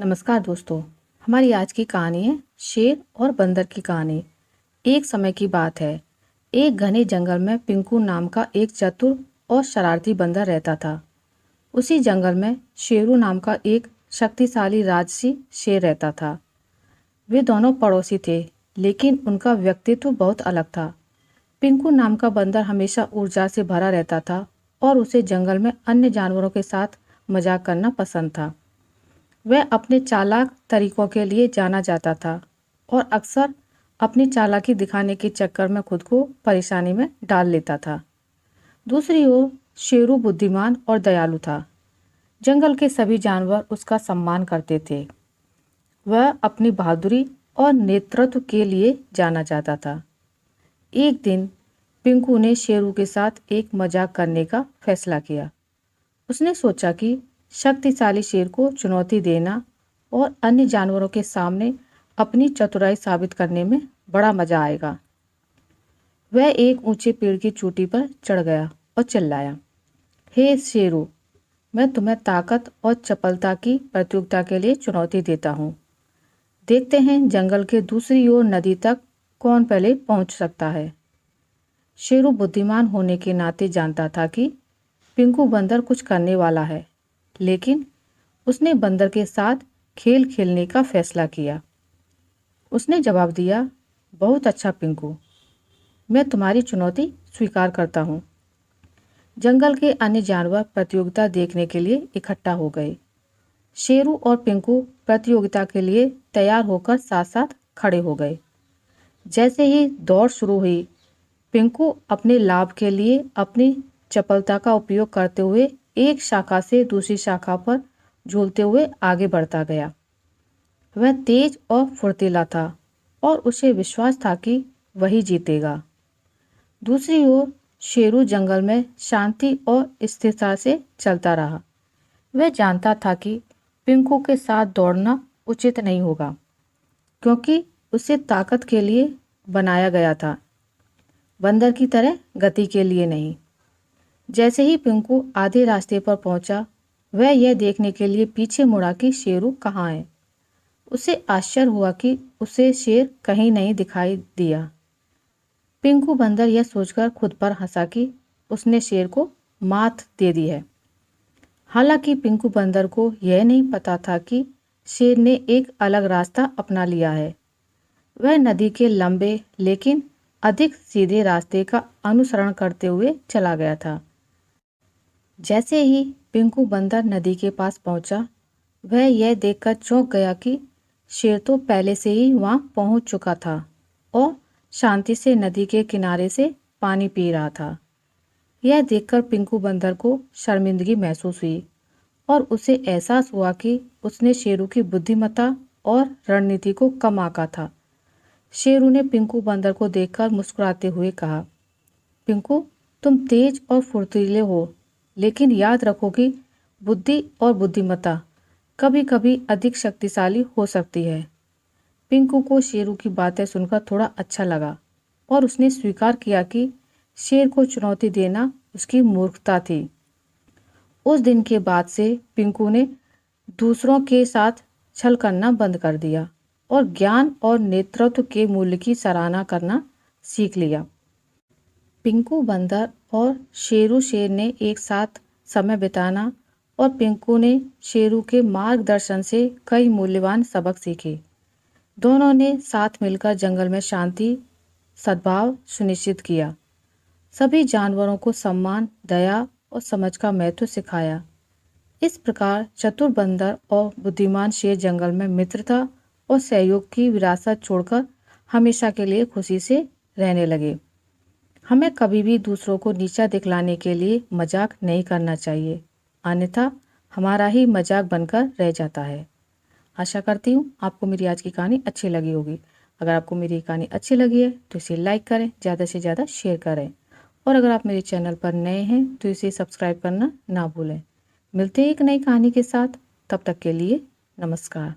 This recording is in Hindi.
नमस्कार दोस्तों। हमारी आज की कहानी है शेर और बंदर की कहानी। एक समय की बात है। एक घने जंगल में पिंकू नाम का एक चतुर और शरारती बंदर रहता था। उसी जंगल में शेरू नाम का एक शक्तिशाली राजसी शेर रहता था। वे दोनों पड़ोसी थे, लेकिन उनका व्यक्तित्व बहुत अलग था। पिंकू नाम का बंदर हमेशा ऊर्जा से भरा रहता था और उसे जंगल में अन्य जानवरों के साथ मजाक करना पसंद था। वह अपने चालाक तरीकों के लिए जाना जाता था और अक्सर अपनी चालाकी दिखाने के चक्कर में खुद को परेशानी में डाल लेता था। दूसरी ओर शेरू बुद्धिमान और दयालु था। जंगल के सभी जानवर उसका सम्मान करते थे। वह अपनी बहादुरी और नेतृत्व के लिए जाना जाता था। एक दिन पिंकू ने शेरू के साथ एक मजाक करने का फैसला किया। उसने सोचा कि शक्तिशाली शेर को चुनौती देना और अन्य जानवरों के सामने अपनी चतुराई साबित करने में बड़ा मजा आएगा। वह एक ऊंचे पेड़ की चोटी पर चढ़ गया और चिल्लाया, हे शेरू, मैं तुम्हें ताकत और चपलता की प्रतियोगिता के लिए चुनौती देता हूँ। देखते हैं जंगल के दूसरी ओर नदी तक कौन पहले पहुँच सकता है। शेरू बुद्धिमान होने के नाते जानता था कि पिंकू बंदर कुछ करने वाला है, लेकिन उसने बंदर के साथ खेल खेलने का फैसला किया। उसने जवाब दिया, बहुत अच्छा पिंकू, मैं तुम्हारी चुनौती स्वीकार करता हूँ। जंगल के अन्य जानवर प्रतियोगिता देखने के लिए इकट्ठा हो गए। शेरू और पिंकू प्रतियोगिता के लिए तैयार होकर साथ साथ खड़े हो गए। जैसे ही दौड़ शुरू हुई, पिंकू अपने लाभ के लिए अपनी चपलता का उपयोग करते हुए एक शाखा से दूसरी शाखा पर झूलते हुए आगे बढ़ता गया। वह तेज और फुर्तीला था और उसे विश्वास था कि वही जीतेगा। दूसरी ओर शेरू जंगल में शांति और स्थिरता से चलता रहा। वह जानता था कि पिंकू के साथ दौड़ना उचित नहीं होगा, क्योंकि उसे ताकत के लिए बनाया गया था, बंदर की तरह गति के लिए नहीं। जैसे ही पिंकू आधे रास्ते पर पहुंचा, वह यह देखने के लिए पीछे मुड़ा कि शेरू कहाँ है। उसे आश्चर्य हुआ कि उसे शेर कहीं नहीं दिखाई दिया। पिंकू बंदर यह सोचकर खुद पर हंसा कि उसने शेर को मात दे दी है। हालांकि पिंकू बंदर को यह नहीं पता था कि शेर ने एक अलग रास्ता अपना लिया है। वह नदी के लंबे लेकिन अधिक सीधे रास्ते का अनुसरण करते हुए चला गया था। जैसे ही पिंकू बंदर नदी के पास पहुंचा, वह यह देखकर चौंक गया कि शेर तो पहले से ही वहां पहुंच चुका था और शांति से नदी के किनारे से पानी पी रहा था। यह देखकर पिंकू बंदर को शर्मिंदगी महसूस हुई और उसे एहसास हुआ कि उसने शेरू की बुद्धिमत्ता और रणनीति को कम आंका था। शेरू ने पिंकू बंदर को देखकर मुस्कुराते हुए कहा, पिंकू, तुम तेज और फुर्तीले हो, लेकिन याद रखो कि बुद्धि और बुद्धिमत्ता कभी कभी अधिक शक्तिशाली हो सकती है। पिंकू को शेरू की बातें सुनकर थोड़ा अच्छा लगा और उसने स्वीकार किया कि शेर को चुनौती देना उसकी मूर्खता थी। उस दिन के बाद से पिंकू ने दूसरों के साथ छल करना बंद कर दिया और ज्ञान और नेतृत्व के मूल्य की सराहना करना सीख लिया। पिंकू बंदर और शेरू शेर ने एक साथ समय बिताना और पिंकू ने शेरू के मार्गदर्शन से कई मूल्यवान सबक सीखे। दोनों ने साथ मिलकर जंगल में शांति, सद्भाव सुनिश्चित किया। सभी जानवरों को सम्मान, दया और समझ का महत्व सिखाया। इस प्रकार चतुर बंदर और बुद्धिमान शेर जंगल में मित्रता और सहयोग की विरासत छोड़कर हमेशा के लिए खुशी से रहने लगे। हमें कभी भी दूसरों को नीचा दिखलाने के लिए मजाक नहीं करना चाहिए, अन्यथा हमारा ही मजाक बनकर रह जाता है। आशा करती हूँ आपको मेरी आज की कहानी अच्छी लगी होगी। अगर आपको मेरी कहानी अच्छी लगी है तो इसे लाइक करें, ज़्यादा से ज़्यादा शेयर करें और अगर आप मेरे चैनल पर नए हैं तो इसे सब्सक्राइब करना ना भूलें। मिलते हैं एक नई कहानी के साथ, तब तक के लिए नमस्कार।